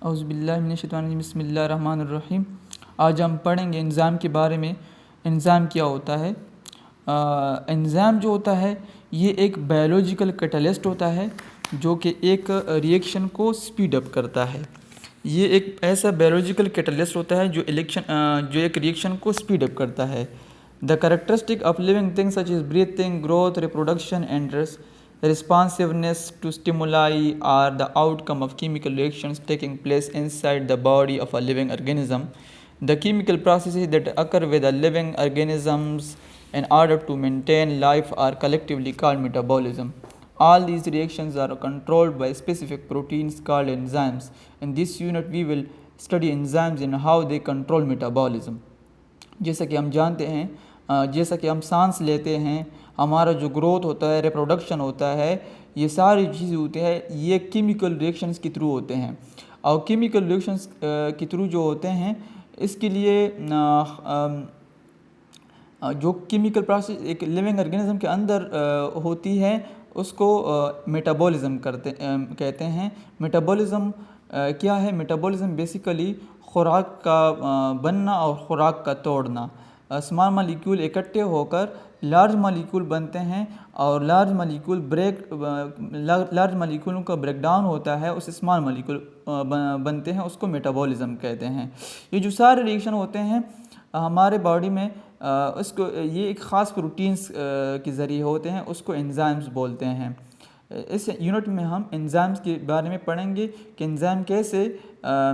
औज़ुबिल्लाहि बिस्मिल्लाहिर्रहमानिर्रहीम। आज हम पढ़ेंगे एंजाइम के बारे में। एंजाइम क्या होता है? एंजाइम जो होता है ये एक बायोलॉजिकल कैटलिस्ट होता है जो कि एक रिएक्शन को स्पीड अप करता है। ये एक ऐसा बायोलॉजिकल कैटलिस्ट होता है जो एक रिएक्शन को स्पीड अप करता है। The characteristic of living things such is breathing, growth, reproduction and responsiveness to stimuli are the outcome of chemical reactions taking place inside the body of a living organism. The chemical processes that occur with the living organisms in order to maintain life are collectively called metabolism. All these reactions are controlled by specific proteins called enzymes. In this unit, we will study enzymes and how they control metabolism. जैसा कि हम जानते हैं, जैसा कि हम सांस लेते हैं, हमारा जो ग्रोथ होता है, रिप्रोडक्शन होता है, ये सारी चीज़ें होती हैं, ये केमिकल रिएक्शंस के थ्रू होते हैं। और केमिकल रिएक्शंस के थ्रू जो होते हैं, इसके लिए जो केमिकल प्रोसेस एक लिविंग ऑर्गेनिज्म के अंदर होती है उसको मेटाबॉलिज्म कहते हैं। मेटाबॉलिज्म क्या है? मेटाबॉलिज्म बेसिकली खुराक का बनना और खुराक का तोड़ना। स्मॉल मॉलिक्यूल इकट्ठे होकर लार्ज मॉलिक्यूल बनते हैं और लार्ज मॉलिक्यूलों का ब्रेकडाउन होता है, उस स्मॉल मॉलिक्यूल बनते हैं, उसको मेटाबॉलिज्म कहते हैं। ये जो सारे रिएक्शन होते हैं हमारे बॉडी में, उसको ये एक ख़ास प्रोटीन्स के ज़रिए होते हैं, उसको एंजाइम्स बोलते हैं। इस यूनिट में हम एंजाइम्स के बारे में पढ़ेंगे कि एंजाइम कैसे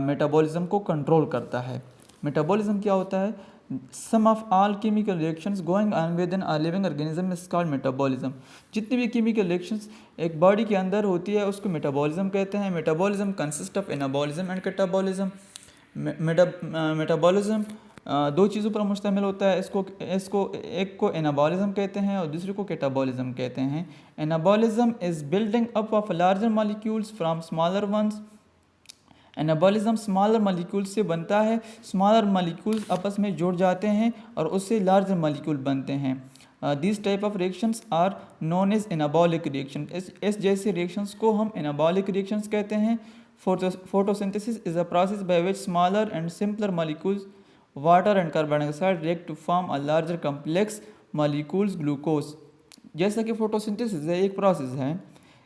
मेटाबॉलिज्म को कंट्रोल करता है। मेटाबॉलिज्म क्या होता है? Sum of all chemical reactions going on with in a living organism is called metabolism. जितनी भी केमिकल रिएक्शंस एक बॉडी के अंदर होती है उसको मेटाबॉलिज्म कहते हैं। Metabolism consist of anabolism and catabolism. Metabolism दो चीज़ों पर मुश्तमिल होता है। इसको एक को एनाबॉलिज्म कहते हैं और दूसरे को कैटाबॉलिज्म कहते हैं। Anabolism is building up of larger molecules from smaller once. Anabolism smaller molecule से बनता है, स्मॉलर मॉलिक्यूल्स आपस में जुड़ जाते हैं और उससे लार्जर मॉलिक्यूल बनते हैं। This type of reactions are known as anabolic reaction. इस जैसे रिएक्शंस को हम एनाबॉलिक रिएक्शंस कहते हैं। Photosynthesis is a process by which smaller and simpler molecules water and carbon dioxide react to form a larger complex molecules glucose. जैसा कि photosynthesis एक process है,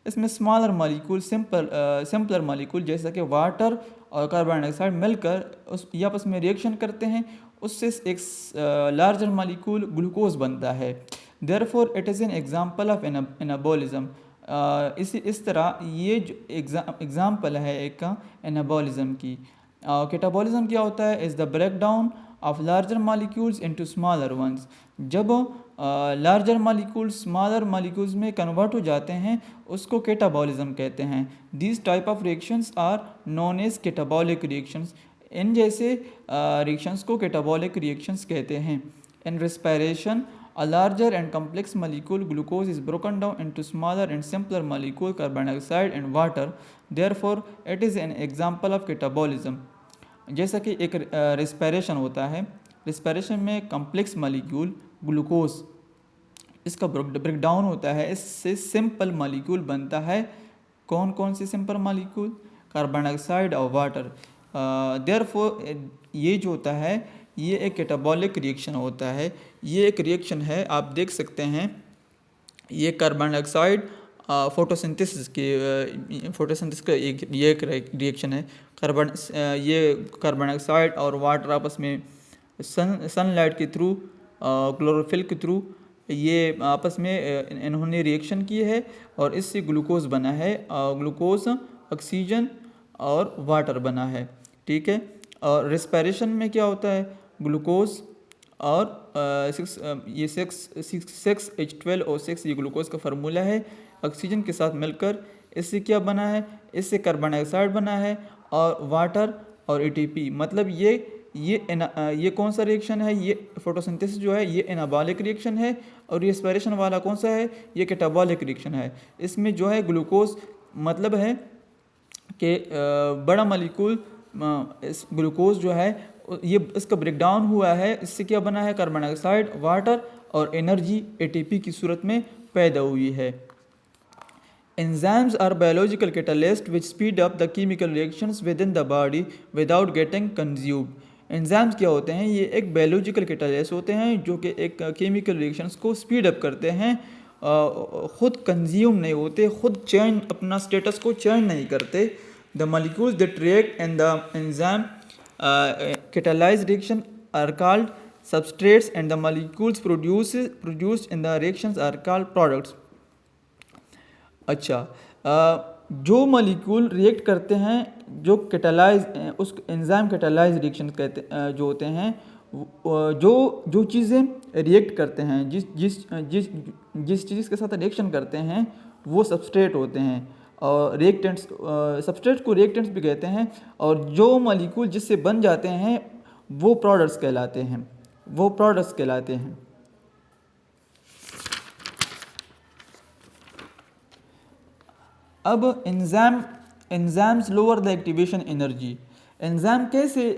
इसमें स्मॉलर मॉलिक्यूल सिंपलर मॉलिक्यूल जैसा कि वाटर और कार्बन डाइऑक्साइड मिलकर ये आपस में रिएक्शन करते हैं, उससे एक लार्जर मॉलिक्यूल ग्लूकोज बनता है। Therefore it is an example of anabolism. इस तरह ये जो एग्जांपल है एक एनाबॉलिज्म की। कैटाबॉलिज्म क्या होता है? Is the breakdown of larger molecules into smaller ones. जब लार्जर मॉलिक्यूल्स स्मॉलर मॉलिक्यूल्स में कन्वर्ट हो जाते हैं उसको कैटाबॉलिज्म कहते हैं। These type of reactions are known as catabolic reactions. इन जैसे रिएक्शंस को कैटाबॉलिक रिएक्शंस कहते हैं। In respiration a larger and complex molecule glucose is broken down into smaller and simpler molecule carbon dioxide and water. Therefore it is an example of catabolism. जैसा कि एक respiration होता है, respiration में complex molecule glucose इसका breakdown होता है, इससे सिंपल मॉलिक्यूल बनता है। कौन कौन से सिंपल मॉलिक्यूल? कार्बन डाइऑक्साइड और वाटर। देयरफॉर ये जो होता है ये एक कैटाबॉलिक रिएक्शन होता है। ये एक रिएक्शन है, आप देख सकते हैं, ये कार्बन डाइऑक्साइड फोटोसिंथेसिस का एक रिएक्शन है। ये कार्बन डाइऑक्साइड और वाटर आपस में सनलाइट के थ्रू, क्लोरोफिल के थ्रू ये आपस में इन्होंने रिएक्शन की है और इससे ग्लूकोज बना है। ग्लूकोज, ऑक्सीजन और वाटर बना है, ठीक है। और रेस्पिरेशन में क्या होता है? ग्लूकोज और 6H12O6 ये ग्लूकोज का फार्मूला है। ऑक्सीजन के साथ मिलकर इससे क्या बना है? इससे कार्बन डाइऑक्साइड बना है और वाटर और ATP। मतलब ये कौन सा रिएक्शन है? ये फोटोसिंथेसिस जो है ये एनाबॉलिक रिएक्शन है और रेस्पिरेशन वाला कौन सा है? ये कैटाबॉलिक रिएक्शन है। इसमें जो है ग्लूकोज मतलब है कि बड़ा मॉलिक्यूल इस ग्लूकोज जो है ये इसका ब्रेकडाउन हुआ है, इससे क्या बना है? कार्बन डाइऑक्साइड, वाटर और एनर्जी ATP की सूरत में पैदा हुई है। Enzymes are biological catalysts which speed up the chemical reactions within the body without getting consumed. Enzymes क्या होते हैं? ये एक बायोलॉजिकल कैटालिस्ट होते हैं जो कि एक केमिकल रिएक्शंस को स्पीड अप करते हैं, खुद कंज्यूम नहीं होते, खुद चेंज अपना स्टेटस को चेंज नहीं करते. The molecules that react in the enzyme catalyzed reaction are called substrates and the molecules produced in the reactions are called products. अच्छा, जो मॉलिक्यूल रिएक्ट करते हैं, जो कैटालाइज उस एंजाइम कैटालाइज रिएक्शन कहते जो होते हैं, जो चीज़ें रिएक्ट करते हैं, जिस चीज़ के साथ रिएक्शन करते हैं वो सबस्ट्रेट होते हैं. और रिएक्टेंट्स, सबस्ट्रेट को रिएक्टेंट्स भी कहते हैं. और जो मॉलिक्यूल जिससे बन जाते हैं वो प्रोडक्ट्स कहलाते हैं. अब enzymes lower the activation energy. Enzyme कैसे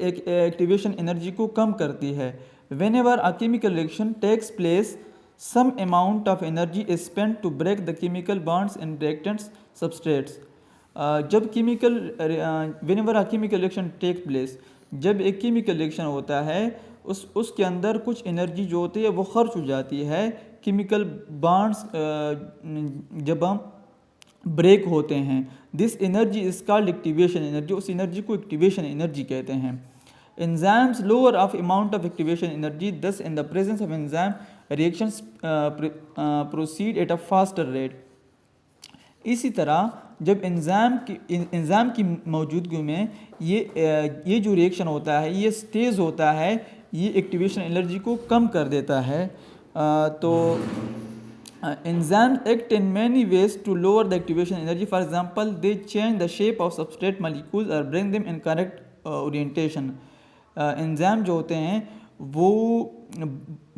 एक्टिवेशन एनर्जी को कम करती है? Whenever a chemical reaction takes place some amount of energy is spent to break the chemical bonds in reactants substrates. जब whenever a chemical reaction takes place, जब एक chemical reaction होता है उसके अंदर कुछ एनर्जी जो होती है वो खर्च हो जाती है. केमिकल बॉन्ड्स जब हम ब्रेक होते हैं, this energy is called activation energy. उस एनर्जी को एक्टिवेशन एनर्जी कहते हैं. Enzymes lower of amount of activation energy, thus in the presence of enzyme reactions proceed at a faster rate. इसी तरह जब एंजाइम की मौजूदगी में ये जो रिएक्शन होता है ये तेज़ होता है, ये एक्टिवेशन एनर्जी को कम कर देता है. तो enzymes act in many ways to lower the activation energy. For example, they change the shape of substrate molecules or bring them in correct orientation. Enzyme जो होते हैं वो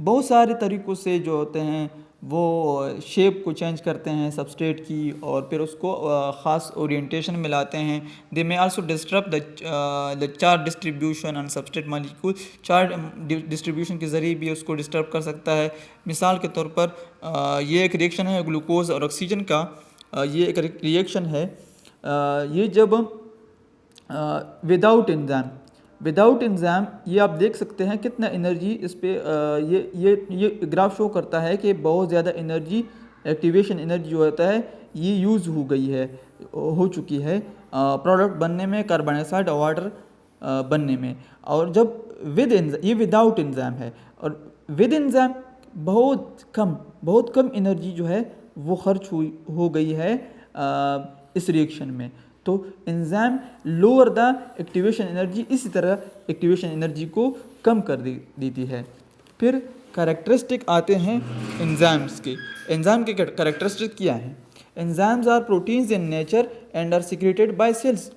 बहुत सारे तरीक़ों से जो होते हैं वो शेप को चेंज करते हैं सबस्ट्रेट की और फिर उसको ख़ास ओरिएंटेशन में लाते हैं. They may also disturb the charge distribution on substrate molecule. Charge distribution के ज़रिए भी उसको डिस्टर्ब कर सकता है. मिसाल के तौर पर ये एक रिएक्शन है ग्लूकोज और ऑक्सीजन का. ये एक रिएक्शन है. ये जब विदाउट एंजाइम ये आप देख सकते हैं कितना एनर्जी इस पे ये ग्राफ शो करता है कि बहुत ज़्यादा एनर्जी, एक्टिवेशन एनर्जी जो होता है ये यूज़ हो चुकी है प्रोडक्ट बनने में, कार्बन डाइऑक्साइड और वाटर बनने में. और जब ये विदाउट एंजाइम है और विद एंजाइम बहुत कम एनर्जी जो है वो खर्च हो गई है इस रिएक्शन में. तो enzyme lower the activation energy, इसी तरह एक्टिवेशन एनर्जी को कम कर देती है. फिर कैरेक्टरिस्टिक आते हैं एंजाइम्स के. एंजाइम के कैरेक्टरिस्टिक क्या हैं? Enzymes are proteins in nature and are secreted by cells.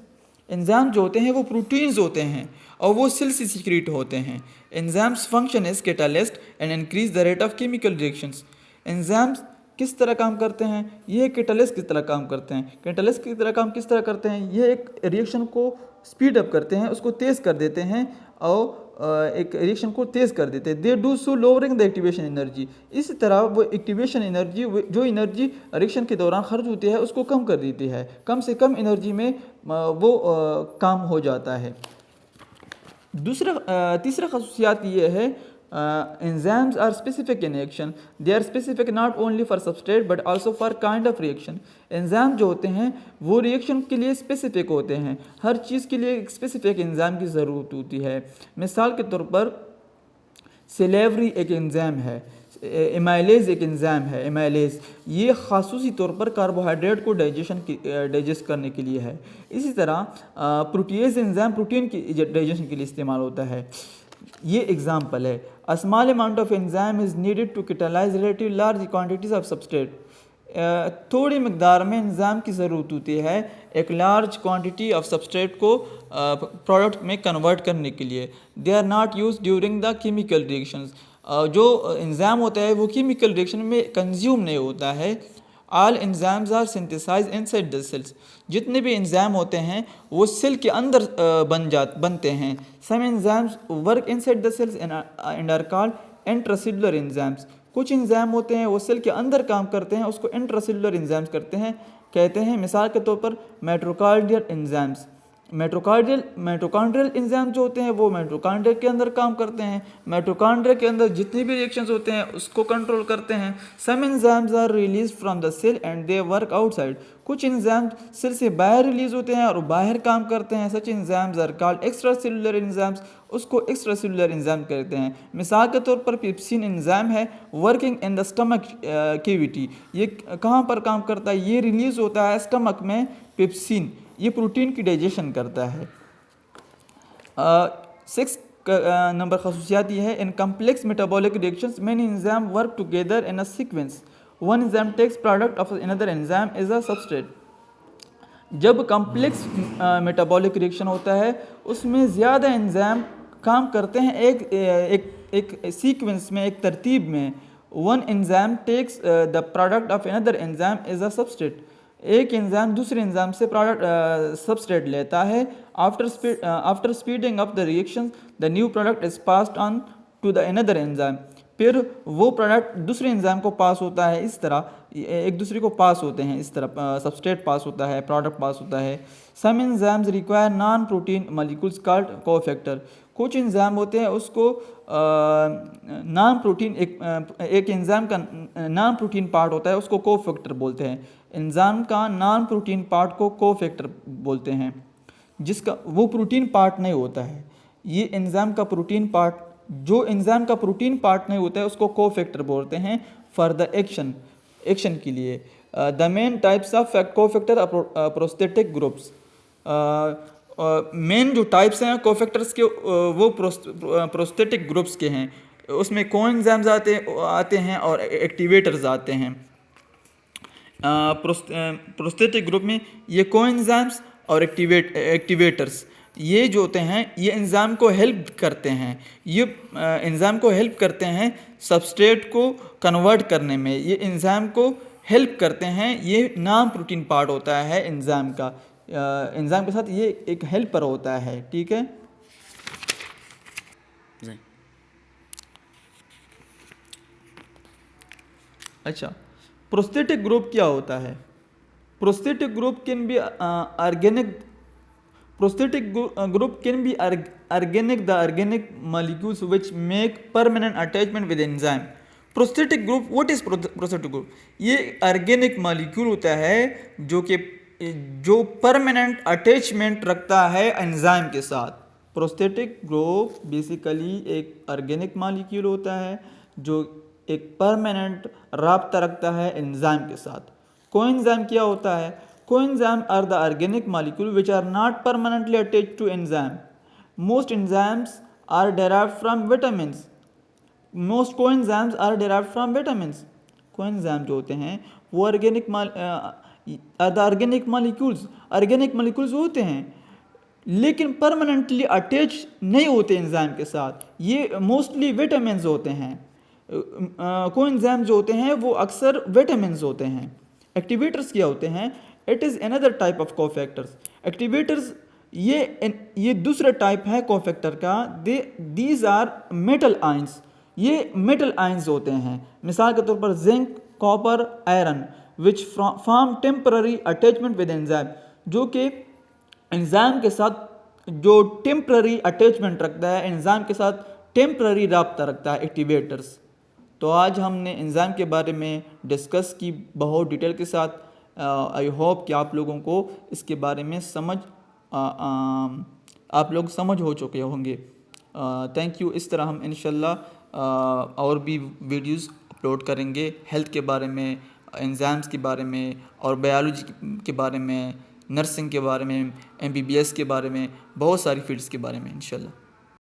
Enzyme जो होते हैं वो प्रोटीन्स होते हैं और वो सेल से सिक्रेट होते हैं. Enzymes function as catalyst and increase the rate of chemical reactions. Enzymes किस तरह काम करते हैं? ये कैटालिस्ट की तरह काम करते हैं. कैटालिस्ट की तरह काम किस तरह करते हैं? ये एक रिएक्शन को स्पीड अप करते हैं, उसको तेज़ कर देते हैं और एक रिएक्शन को तेज़ कर देते हैं. They do so lowering the activation energy. इसी तरह वो एक्टिवेशन एनर्जी, जो एनर्जी रिएक्शन के दौरान खर्च होती है उसको कम कर देती है. कम से कम एनर्जी में वो काम हो जाता है. तीसरा खसूसियात ये है, enzymes are specific in action. They are specific not only for substrate but also for kind of reaction. Enzyme जो होते हैं वो रिएक्शन के लिए स्पेसिफिक होते हैं. हर चीज़ के लिए एक स्पेसिफिक एंजाइम की ज़रूरत होती है. मिसाल के तौर पर सेलेवरी एक एंजाइम है, एमाइलेज एक एंजाइम है. एमाइलेज ये खासूसी तौर पर कार्बोहाइड्रेट को डाइजेस्ट करने के लिए है. इसी तरह प्रोटीएज एंजाइम प्रोटीन की डाइजेशन के लिए इस्तेमाल होता है. ये एग्जाम्पल है. A small amount of enzyme is needed to catalyse relative large quantities of substrate. थोड़ी मकदार में एंजाइम की ज़रूरत होती है एक लार्ज क्वांटिटी ऑफ सबस्ट्रेट को प्रोडक्ट में कन्वर्ट करने के लिए. They are not use during the chemical reactions. जो एंजाइम होता है वो केमिकल रिएक्शन में कंज्यूम नहीं होता है. All enzymes are synthesise inside the cells. जितने भी एंजाइम होते हैं वो सेल के अंदर बनते हैं. Some enzymes work inside the cells and are called intracellular enzymes. कुछ इंजाम होते हैं वो सेल के अंदर काम करते हैं, उसको इंट्रासेलुलर इंजाम्स कहते हैं। मिसाल के तौर पर माइटोकॉन्ड्रियल इंजाम्स, माइटोकॉन्ड्रियल इंजाम जो होते हैं वो माइटोकॉन्ड्रिया के अंदर काम करते हैं, माइटोकॉन्ड्रिया के अंदर जितने भी रिएक्शंस होते हैं उसको कंट्रोल करते हैं। Some enzymes are release from the cell and they work outside, कुछ इंजाम सेल से बाहर रिलीज होते हैं और बाहर काम करते हैं। Such enzymes are called extracellular enzymes, उसको एक्स्ट्रा सेलुलर इंजाम कहते हैं। मिसाल के तौर पर पेप्सिन इंजाम है, working in the stomach cavity, ये कहाँ पर काम करता है, ये रिलीज होता है स्टमक में पेप्सिन, ये प्रोटीन की डाइजेशन करता है। 6 नंबर खसूसियात ये है, in complex metabolic reactions many enzyme work together in a sequence, one enzyme takes product of another enzyme as a substrate. जब कम्प्लेक्स मेटाबॉलिक रिएक्शन होता है उसमें ज़्यादा एंजाइम काम करते हैं एक सीक्वेंस में, एक तरतीब में। One enzyme takes the product of another enzyme as a substrate, एक एंजाइम दूसरे एंजाइम से प्रोडक्ट सबस्ट्रेट लेता है। After speeding up the reaction the new product is passed on to the another enzyme, फिर वो प्रोडक्ट दूसरे enzyme को पास होता है। इस तरह एक दूसरे को पास होते हैं, इस तरह सबस्ट्रेट पास होता है, प्रोडक्ट पास होता है। Some enzymes require non protein molecules called cofactor, कुछ एंजाइम होते हैं उसको नॉन प्रोटीन, एक एंजाइम का नॉन प्रोटीन पार्ट होता है उसको कोफैक्टर बोलते हैं। एंजाइम का नॉन प्रोटीन पार्ट को कोफैक्टर बोलते हैं, जिसका वो प्रोटीन पार्ट नहीं होता है। ये एंजाइम का प्रोटीन पार्ट, जो एंजाइम का प्रोटीन पार्ट नहीं होता है उसको कोफैक्टर बोलते हैं फॉर द एक्शन के लिए। The main types of cofactor prosthetic groups, main जो टाइप्स हैं कोफैक्टर्स के वो प्रोस्थेटिक ग्रुप्स के हैं। उसमें कोएंजाइम्स आते हैं और एक्टिवेटर्स आते हैं। प्रोस्थेटिक ग्रुप में ये कोएंजाइम्स और एक्टिवेटर्स ये जो होते हैं ये एंजाइम को हेल्प करते हैं, ये एंजाइम को हेल्प करते हैं सबस्ट्रेट को कन्वर्ट करने में, ये एंजाइम को हेल्प करते हैं। ये नॉन प्रोटीन पार्ट होता है एंजाइम का, एंजाइम के साथ ये एक हेल्पर होता है। ठीक है, अच्छा प्रोस्थेटिक ग्रुप क्या होता है? Prosthetic group can be organic, prosthetic group can be organic, the organic molecules which make permanent attachment with enzyme. Prosthetic group, what is prosthetic group? ये organic molecule होता है जो परमानेंट अटैचमेंट रखता है enzyme के साथ। प्रोस्थेटिक ग्रुप बेसिकली एक organic molecule होता है जो एक परमानेंट राब्ता रखता है एंजाइम के साथ। कोएंजाइम क्या होता है? Coenzymes are the organic molecules which are not permanently attached to enzyme. Most enzymes are derived from vitamins. Most coenzymes are derived from vitamins. Coenzymes जो होते हैं वो ऑर्गेनिक मॉलिक्यूल्स होते हैं लेकिन परमानेंटली अटैच नहीं होते एंजाइम के साथ। ये मोस्टली विटामिन्स होते हैं। कोएंजाइम जो होते हैं वो अक्सर विटामिन्स होते हैं। एक्टिवेटर्स क्या होते हैं? It is another type of cofactors. Activators ये दूसरा टाइप है कोफैक्टर का। दीज आर मेटल आयंस, ये मेटल आयंस होते हैं। मिसाल के तौर पर zinc, copper, iron which form temporary attachment with enzyme, जो कि एंजाइम के साथ जो टेम्पररी अटैचमेंट रखता है, एंजाइम के साथ टेम्पररी राब्ता रखता है, एक्टिवेटर्स। तो आज हमने एंजाइम के बारे में डिस्कस की बहुत डिटेल के साथ। आई होप कि आप लोगों को इसके बारे में आप लोग समझ हो चुके होंगे। Thank you. इस तरह हम इंशाल्लाह और भी वीडियोस अपलोड करेंगे हेल्थ के बारे में, एंजाइम्स के बारे में और बायोलॉजी के बारे में, नर्सिंग के बारे में, MBBS के बारे में, बहुत सारी फील्ड्स के बारे में इंशाल्लाह।